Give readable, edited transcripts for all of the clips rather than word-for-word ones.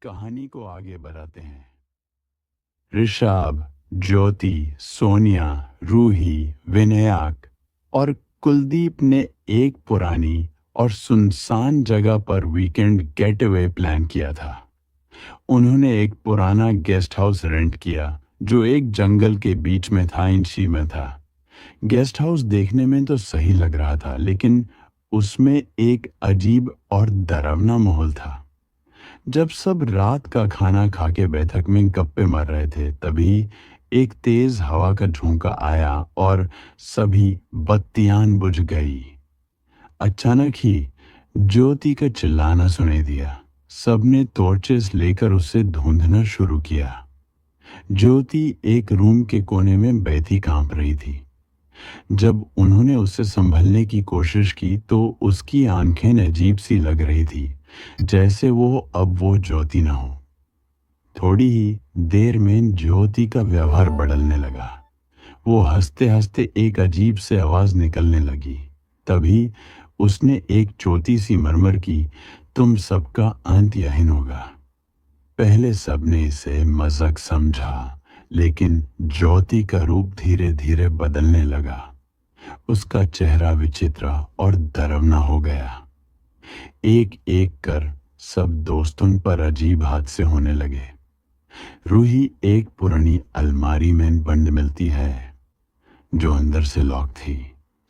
कहानी को आगे बढ़ाते हैं। ऋषभ, ज्योति, सोनिया, रूही, विनायक और कुलदीप ने एक पुरानी और सुनसान जगह पर वीकेंड गेट अवे प्लान किया था। उन्होंने एक पुराना गेस्ट हाउस रेंट किया जो एक जंगल के बीच में था, इंची में था। गेस्ट हाउस देखने में तो सही लग रहा था, लेकिन उसमें एक अजीब और डरावना माहौल था। जब सब रात का खाना खा के बैठक में गप्पे मार रहे थे, तभी एक तेज हवा का झोंका आया और सभी बत्तियां बुझ गई। अचानक ही ज्योति का चिल्लाना सुनाई दिया। सबने टॉर्चेस लेकर उसे ढूंढना शुरू किया। ज्योति एक रूम के कोने में बैठी कांप रही थी। जब उन्होंने उसे संभलने की कोशिश की तो उसकी आंखें अजीब सी लग रही थी, जैसे वो ज्योति ना हो। थोड़ी ही देर में ज्योति का व्यवहार बदलने लगा। वो हंसते हंसते एक अजीब से आवाज निकलने लगी। तभी उसने एक छोटी सी मरमर की, तुम सबका अंत यही होगा। पहले सबने इसे मजाक समझा, लेकिन ज्योति का रूप धीरे धीरे बदलने लगा। उसका चेहरा विचित्र और डरावना हो गया। एक एक कर सब दोस्तों पर अजीब हादसे होने लगे। रूही एक पुरानी अलमारी में बंद मिलती है जो अंदर से लॉक थी।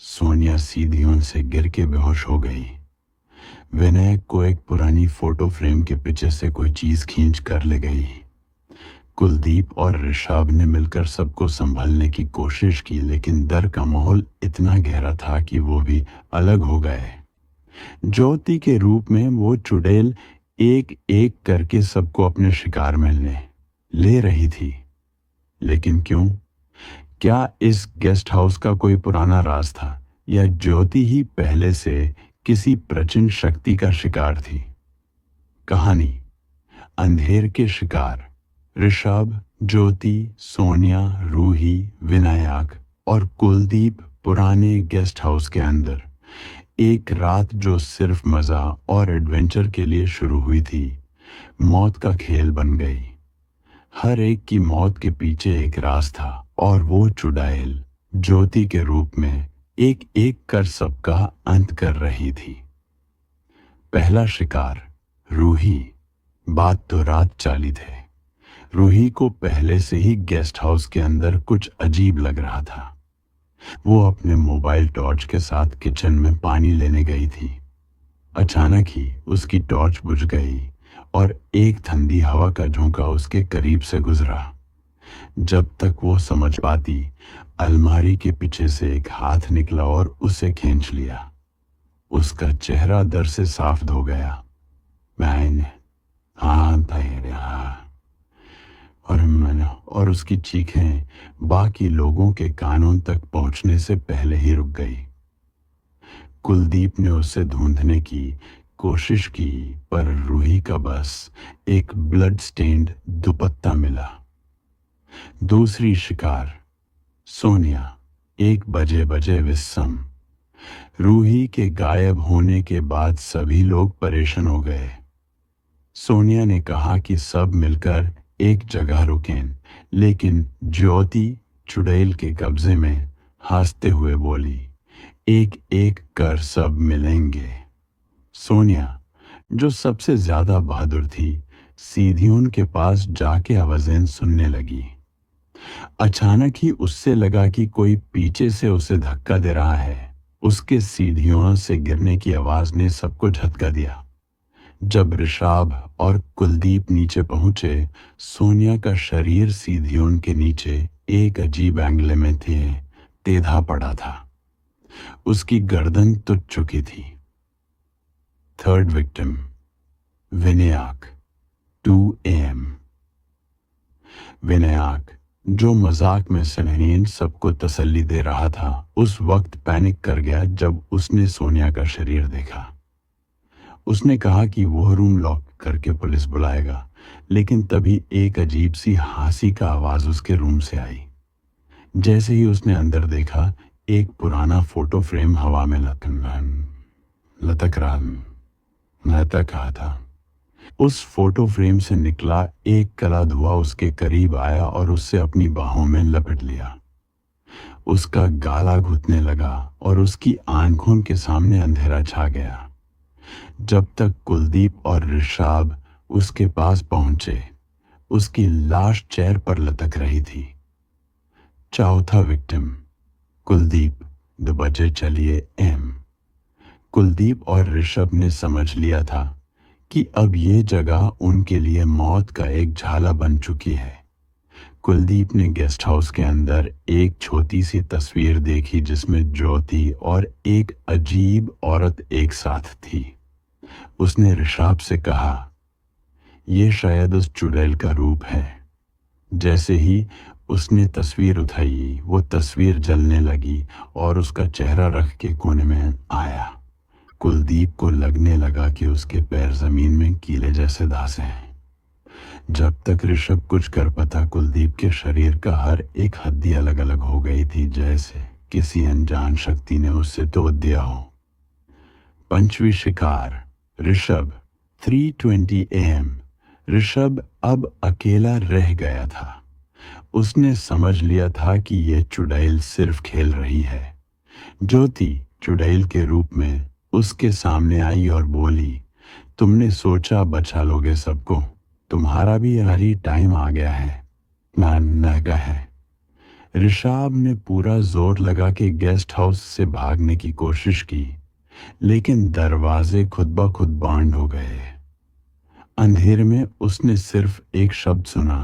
सोनिया सीढ़ियों से गिर के बेहोश हो गई। विनायक को एक पुरानी फोटो फ्रेम के पीछे से कोई चीज खींच कर ले गई। कुलदीप और ऋषभ ने मिलकर सबको संभालने की कोशिश की, लेकिन डर का माहौल इतना गहरा था कि वो भी अलग हो गए। ज्योति के रूप में वो चुड़ैल एक एक करके सबको अपने शिकार में ले रही थी। लेकिन क्यों? क्या इस गेस्ट हाउस का कोई पुराना राज था, या ज्योति ही पहले से किसी प्राचीन शक्ति का शिकार थी? कहानी अंधेर के शिकार। ऋषभ, ज्योति, सोनिया, रूही, विनायक और कुलदीप पुराने गेस्ट हाउस के अंदर। एक रात जो सिर्फ मजा और एडवेंचर के लिए शुरू हुई थी, मौत का खेल बन गई। हर एक की मौत के पीछे एक राज था, और वो चुड़ैल ज्योति के रूप में एक एक कर सबका अंत कर रही थी। पहला शिकार, रूही। बात तो रात चाली थे। रूही को पहले से ही गेस्ट हाउस के अंदर कुछ अजीब लग रहा था। वो अपने मोबाइल टॉर्च के साथ किचन में पानी लेने गई थी। अचानक ही उसकी टॉर्च बुझ गई और एक ठंडी हवा का झोंका उसके करीब से गुजरा। जब तक वो समझ पाती, अलमारी के पीछे से एक हाथ निकला और उसे खींच लिया। उसका चेहरा डर से साफ हो गया। मैंने और उसकी चीखें बाकी लोगों के कानों तक पहुंचने से पहले ही रुक गई। कुलदीप ने उसे ढूंढने की कोशिश की, पर रूही का बस एक ब्लड स्टेन्ड दुपट्टा मिला। दूसरी शिकार, सोनिया। 1 बजे विस्म। रूही के गायब होने के बाद सभी लोग परेशान हो गए। सोनिया ने कहा कि सब मिलकर एक जगह रुकें, लेकिन ज्योति चुड़ैल के कब्जे में हंसते हुए बोली, एक एक कर सब मिलेंगे। सोनिया, जो सबसे ज्यादा बहादुर थी, सीधी उनके पास जाके आवाजें सुनने लगी। अचानक ही उससे लगा कि कोई पीछे से उसे धक्का दे रहा है। उसके सीढ़ियों से गिरने की आवाज ने सबको झटका दिया। जब ऋषभ और कुलदीप नीचे पहुंचे, सोनिया का शरीर सीढ़ियों के नीचे एक अजीब एंगल में टेढ़ा पड़ा था। उसकी गर्दन टूट चुकी थी। Third victim, Vinayak. 2 AM। Vinayak, जो मजाक में सनहीन सबको तसल्ली दे रहा था, उस वक्त पैनिक कर गया जब उसने सोनिया का शरीर देखा। उसने कहा कि वो रूम लॉक करके पुलिस बुलाएगा, लेकिन तभी एक अजीब सी हंसी का आवाज उसके रूम से आई। जैसे ही उसने अंदर देखा, एक पुराना फोटो फ्रेम हवा में लटक रहा था। उस फोटो फ्रेम से निकला एक काला धुआं उसके करीब आया और उससे अपनी बाहों में लपेट लिया। उसका गाला घुटने लगा और उसकी आंखों के सामने अंधेरा छा गया। जब तक कुलदीप और ऋषभ उसके पास पहुंचे, उसकी लाश चेयर पर लटक रही थी। चौथा विक्टिम, कुलदीप, 2 बजे चलिए एम। कुलदीप और ऋषभ ने समझ लिया था कि अब ये जगह उनके लिए मौत का एक झाला बन चुकी है। कुलदीप ने गेस्ट हाउस के अंदर एक छोटी सी तस्वीर देखी जिसमें ज्योति और एक अजीब औरत एक साथ थी। उसने ऋषभ से कहा, यह शायद उस चुड़ैल का रूप है। जैसे ही उसने तस्वीर उठाई, वो तस्वीर जलने लगी और उसका चेहरा रख के कोने में आया। कुलदीप को लगने लगा कि उसके पैर जमीन में कीले जैसे धंसे हैं। जब तक ऋषभ कुछ कर पाता, कुलदीप के शरीर का हर एक हड्डी अलग अलग हो गई थी, जैसे किसी अनजान शक्ति ने उससे तोड़ दिया हो। पंचवी शिकार, ऋषभ, 3:20 AM। ऋषभ अब अकेला रह गया था। उसने समझ लिया था कि यह चुड़ैल सिर्फ खेल रही है। ज्योति चुड़ैल के रूप में उसके सामने आई और बोली, तुमने सोचा बचा लोगे सबको, तुम्हारा भी यही टाइम आ गया है। नागा है। ऋषभ ने पूरा जोर लगा के गेस्ट हाउस से भागने की कोशिश की, लेकिन दरवाजे खुद ब खुद बंद हो गए। अंधेरे में उसने सिर्फ एक शब्द सुना,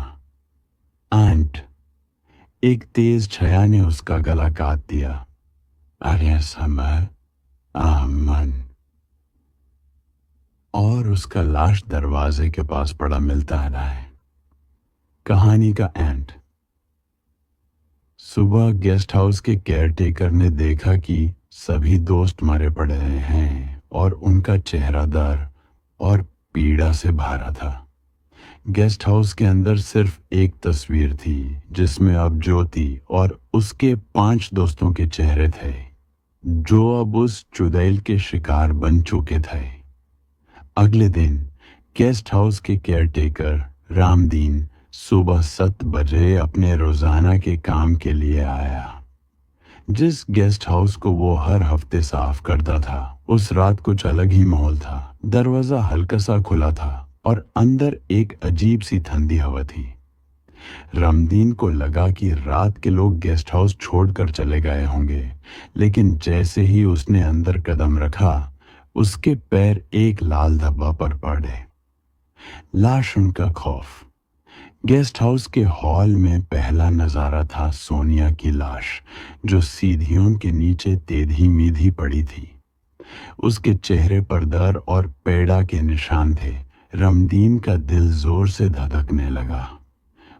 आंट। एक तेज छाया ने उसका गला काट दिया। अरे समय आमन। और उसका लाश दरवाजे के पास पड़ा मिलता रहा है। कहानी का एंड। सुबह गेस्ट हाउस के केयरटेकर ने देखा कि सभी दोस्त मरे पड़े हैं और उनका चेहरा दर्द और पीड़ा से भरा था। गेस्ट हाउस के अंदर सिर्फ एक तस्वीर थी जिसमें अब ज्योति और उसके 5 दोस्तों के चेहरे थे, जो अब उस चुड़ैल के शिकार बन चुके थे। अगले दिन गेस्ट हाउस के केयरटेकर रामदीन सुबह 7 बजे अपने रोजाना के काम के लिए आया। जिस गेस्ट हाउस को वो हर हफ्ते साफ करता था, उस रात कुछ अलग ही माहौल था। दरवाजा हल्का सा खुला था और अंदर एक अजीब सी ठंडी हवा थी। रामदीन को लगा कि रात के लोग गेस्ट हाउस छोड़कर चले गए होंगे, लेकिन जैसे ही उसने अंदर कदम रखा, उसके पैर एक लाल धब्बा पर पड़े। लाश उनका खौफ। गेस्ट हाउस के हॉल में पहला नजारा था सोनिया की लाश, जो सीढ़ियों के नीचे टेढ़ी मेढ़ी पड़ी थी। उसके चेहरे पर दर्द और पीड़ा के निशान थे। रामदीन का दिल जोर से धड़कने लगा।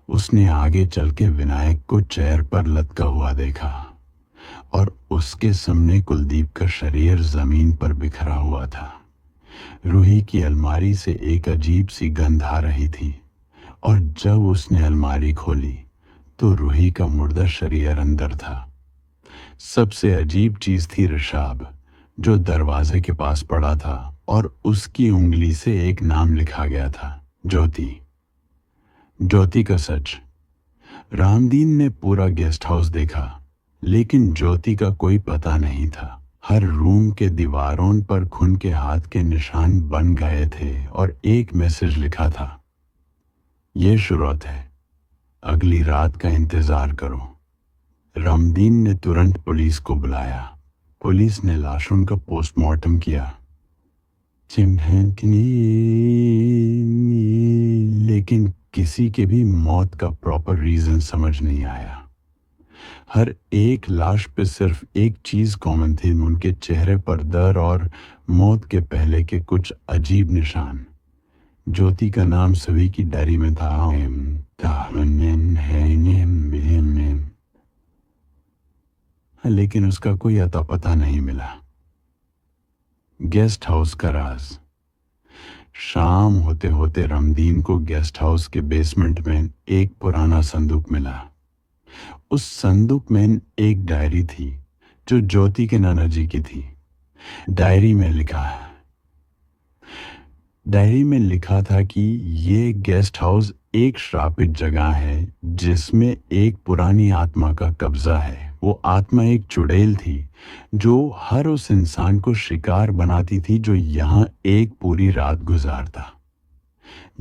उसने आगे चल के विनायक को चेयर पर लटका हुआ देखा और उसके सामने कुलदीप का शरीर जमीन पर बिखरा हुआ था। रूही की अलमारी से एक अजीब सी गंध आ रही थी और जब उसने अलमारी खोली तो रूही का मुर्दा शरीर अंदर था। सबसे अजीब चीज थी ऋषभ, जो दरवाजे के पास पड़ा था और उसकी उंगली से एक नाम लिखा गया था, ज्योति। ज्योति का सच। रामदीन ने पूरा गेस्ट हाउस देखा, लेकिन ज्योति का कोई पता नहीं था। हर रूम के दीवारों पर खून के हाथ के निशान बन गए थे और एक मैसेज लिखा था, ये शुरुआत है, अगली रात का इंतजार करो। रामदीन ने तुरंत पुलिस को बुलाया। पुलिस ने लाशों का पोस्टमार्टम किया, लेकिन किसी के भी मौत का प्रॉपर रीजन समझ नहीं आया। हर एक लाश पे सिर्फ एक चीज कॉमन थी, उनके चेहरे पर दर्द और मौत के पहले के कुछ अजीब निशान। ज्योति का नाम सभी की डायरी में था, लेकिन उसका कोई अता पता नहीं मिला। गेस्ट हाउस का राज। शाम होते होते रामदीन को गेस्ट हाउस के बेसमेंट में एक पुराना संदूक मिला। उस संदूक में एक डायरी थी जो ज्योति के नाना जी की थी। डायरी में लिखा है, डायरी में लिखा था कि ये गेस्ट हाउस एक श्रापित जगह है जिसमें एक पुरानी आत्मा का कब्जा है। वो आत्मा एक चुड़ैल थी जो हर उस इंसान को शिकार बनाती थी जो यहाँ एक पूरी रात गुजारता।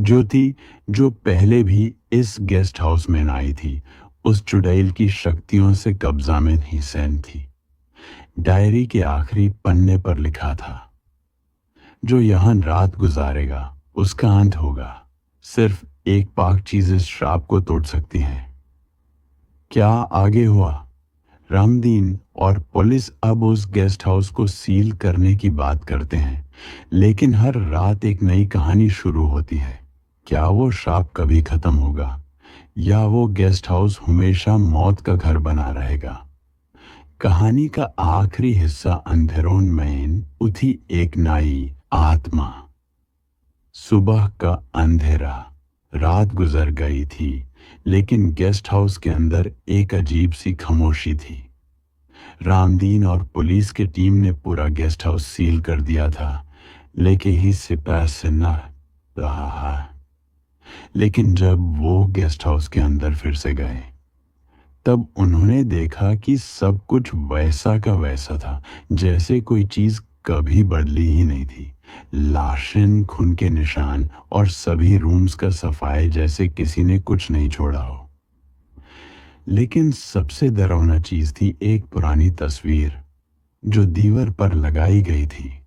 ज्योति, जो पहले भी इस गेस्ट हाउस में आई थी, उस चुड़ैल की शक्तियों से कब्जा में नहीं सहन थी। डायरी के आखिरी पन्ने पर लिखा था, जो यहाँ रात गुजारेगा उसका अंत होगा। सिर्फ एक पाक चीज इस श्राप को तोड़ सकती है। क्या आगे हुआ? रामदीन और पुलिस अब उस गेस्ट हाउस को सील करने की बात करते हैं, लेकिन हर रात एक नई कहानी शुरू होती है। क्या वो श्राप कभी खत्म होगा या वो गेस्ट हाउस हमेशा मौत का घर बना रहेगा? कहानी का आखिरी हिस्सा अंधेरों में उठी एक नई आत्मा। सुबह का अंधेरा, रात गुजर गई थी, लेकिन गेस्ट हाउस के अंदर एक अजीब सी खामोशी थी। रामदीन और पुलिस की टीम ने पूरा गेस्ट हाउस सील कर दिया था, लेकिन ही सिपाही से न रहा। लेकिन जब वो गेस्ट हाउस के अंदर फिर से गए, तब उन्होंने देखा कि सब कुछ वैसा का वैसा था, जैसे कोई चीज कभी बदली ही नहीं थी। लाशन, खून के निशान और सभी रूम्स का सफाई जैसे किसी ने कुछ नहीं छोड़ा हो। लेकिन सबसे डरावना चीज थी एक पुरानी तस्वीर जो दीवार पर लगाई गई थी।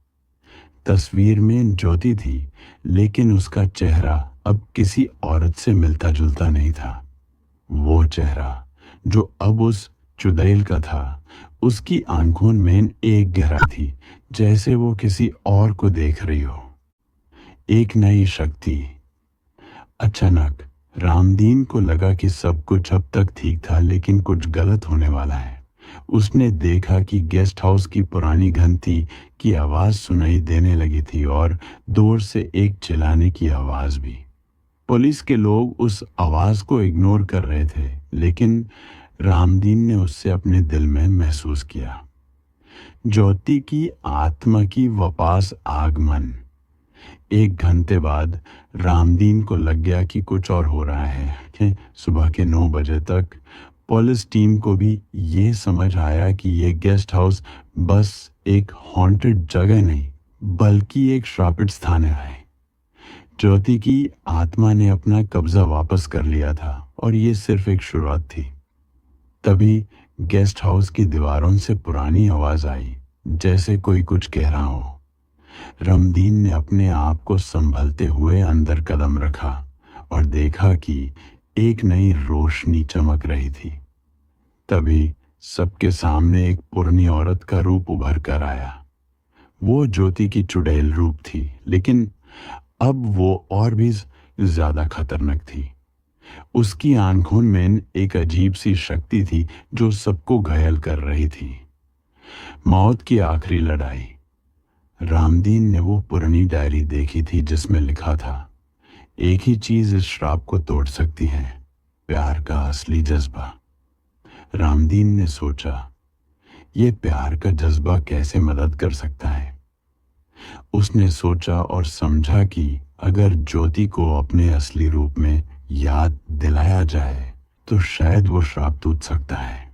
तस्वीर में ज्योति थी, लेकिन उसका चेहरा अब किसी औरत से मिलता जुलता नहीं था। वो चेहरा जो अब उस चुड़ैल का था, उसकी आंखों में एक गहराई थी, जैसे वो किसी और को देख रही हो। एक नई शक्ति। अचानक रामदीन को लगा कि सब कुछ अब तक ठीक था, लेकिन कुछ गलत होने वाला है। उसने देखा कि गेस्ट हाउस की पुरानी घंटी की आवाज सुनाई देने लगी थी और दूर से एक चिल्लाने की आवाज भी। पुलिस के लोग उस आवाज को इग्नोर कर रहे थे, लेकिन रामदीन ने उससे अपने दिल में महसूस किया। ज्योति की आत्मा की वापस आगमन। एक घंटे बाद रामदीन को लग गया कि कुछ और हो रहा है। कि सुबह के 9 बजे तक पुलिस टीम को भी ये समझ आया कि ये गेस्ट हाउस बस एक हॉन्टेड जगह नहीं, बल्कि एक श्रापित स्थान है। ज्योति की आत्मा ने अपना कब्जा वापस कर लिया था और ये सिर्फ एक शुरुआत थी। तभी गेस्ट हाउस की दीवारों से पुरानी आवाज आई, जैसे कोई कुछ कह रहा हो। रामदीन ने अपने आप को संभलते हुए अंदर कदम रखा और देखा कि एक नई रोशनी चमक रही थी। तभी सबके सामने एक पुरानी औरत का रूप उभर कर आया। वो ज्योति की चुड़ैल रूप थी, लेकिन अब वो और भी ज्यादा खतरनाक थी। उसकी आंखों में एक अजीब सी शक्ति थी जो सबको घायल कर रही थी। मौत की आखिरी लड़ाई। रामदीन ने वो पुरानी डायरी देखी थी जिसमें लिखा था, एक ही चीज इस श्राप को तोड़ सकती है, प्यार का असली जज्बा। रामदीन ने सोचा, ये प्यार का जज्बा कैसे मदद कर सकता है। उसने सोचा और समझा कि अगर ज्योति को अपने असली रूप में याद दिलाया जाए तो शायद वो श्राप टूट सकता है।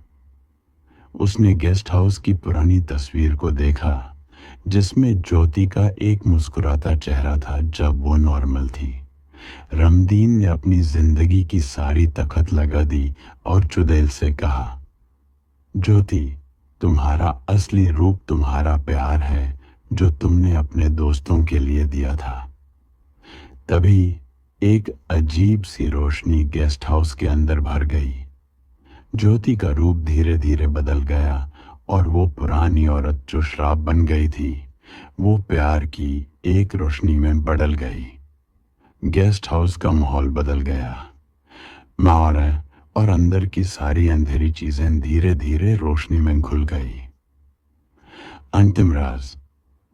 उसने गेस्ट हाउस की पुरानी तस्वीर को देखा, जिसमें ज्योति का एक मुस्कुराता चेहरा था जब वो नॉर्मल थी। रामदीन ने अपनी जिंदगी की सारी ताकत लगा दी और चुड़ैल से कहा, ज्योति, तुम्हारा असली रूप तुम्हारा प्यार है जो तुमने अपने दोस्तों के लिए दिया था। तभी एक अजीब सी रोशनी गेस्ट हाउस के अंदर भर गई। ज्योति का रूप धीरे धीरे बदल गया और वो पुरानी औरत जो श्राप बन गई थी, वो प्यार की एक रोशनी में बदल गई। गेस्ट हाउस का माहौल बदल गया। माहौल और अंदर की सारी अंधेरी चीजें धीरे धीरे रोशनी में घुल गई। अंतिम राज।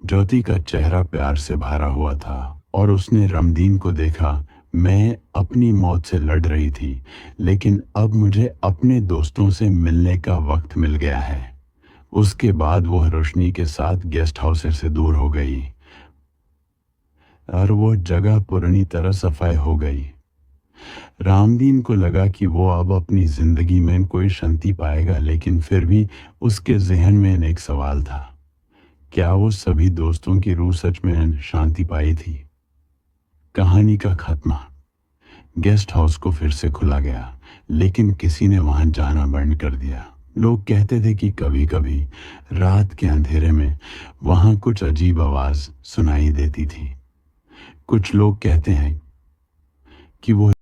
ज्योति का चेहरा प्यार से भरा हुआ था और उसने रामदीन को देखा। मैं अपनी मौत से लड़ रही थी, लेकिन अब मुझे अपने दोस्तों से मिलने का वक्त मिल गया है। उसके बाद वो रोशनी के साथ गेस्ट हाउस से दूर हो गई। और वो जगह पूरी तरह सफाई हो गई। रामदीन को लगा कि वो अब अपनी जिंदगी में कोई शांति पाएगा, लेकिन फिर भी उसके जहन में एक सवाल था, क्या वो सभी दोस्तों की रूह सच में शांति पाई थी? कहानी का खात्मा। गेस्ट हाउस को फिर से खुला गया, लेकिन किसी ने वहां जाना बंद कर दिया। लोग कहते थे कि कभी कभी रात के अंधेरे में वहां कुछ अजीब आवाज सुनाई देती थी। कुछ लोग कहते हैं कि वो